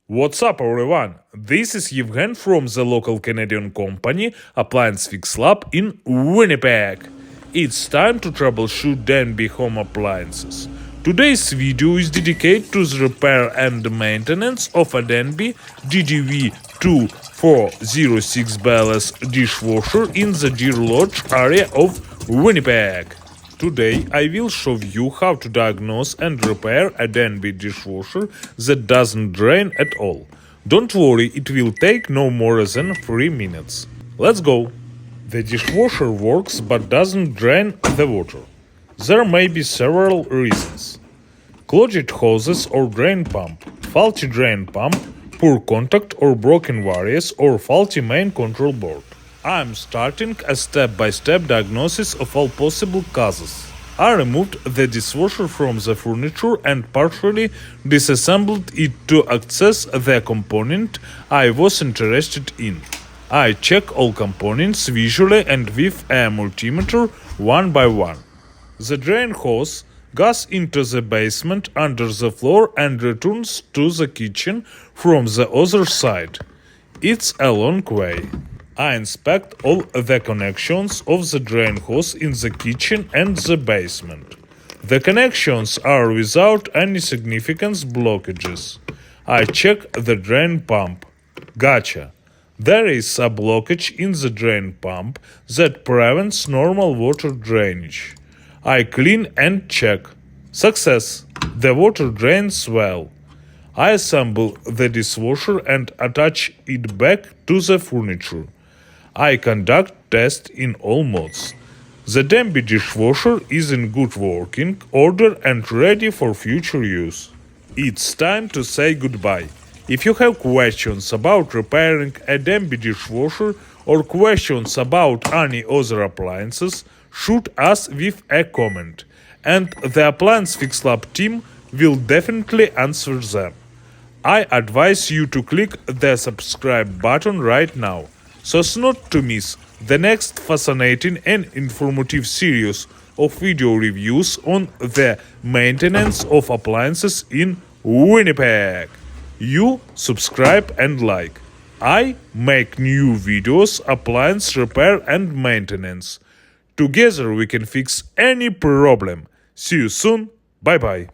What's up, everyone? This is Yevgen from the local Canadian company Appliance Fix Lab in Winnipeg. It's time to troubleshoot Danby home appliances. Today's video is dedicated to the repair and maintenance of a Danby DDW 2406 BLS dishwasher in the Deer Lodge area of Winnipeg. Today I will show you how to diagnose and repair a Danby dishwasher that doesn't drain at all. Don't worry, it will take no more than 3 minutes. Let's go! The dishwasher works but doesn't drain the water. There may be several reasons. Clogged hoses or drain pump, faulty drain pump, poor contact or broken wires, or faulty main control board. I'm starting a step-by-step diagnosis of all possible causes. I removed the dishwasher from the furniture and partially disassembled it to access the component I was interested in. I check all components visually and with a multimeter one by one. The drain hose goes into the basement under the floor and returns to the kitchen from the other side. It's a long way. I inspect all the connections of the drain hose in the kitchen and the basement. The connections are without any significant blockages. I check the drain pump. Gotcha. There is a blockage in the drain pump that prevents normal water drainage. I clean and check. Success! The water drains well. I assemble the dishwasher and attach it back to the furniture. I conduct tests in all modes. The Danby dishwasher is in good working order and ready for future use. It's time to say goodbye. If you have questions about repairing a Danby dishwasher or questions about any other appliances, shoot us with a comment, and the Appliance Fix Lab team will definitely answer them. I advise you to click the subscribe button right now, so as not to miss the next fascinating and informative series of video reviews on the maintenance of appliances in Winnipeg. You subscribe and like. I make new videos, appliance repair and maintenance. Together we can fix any problem. See you soon. Bye bye.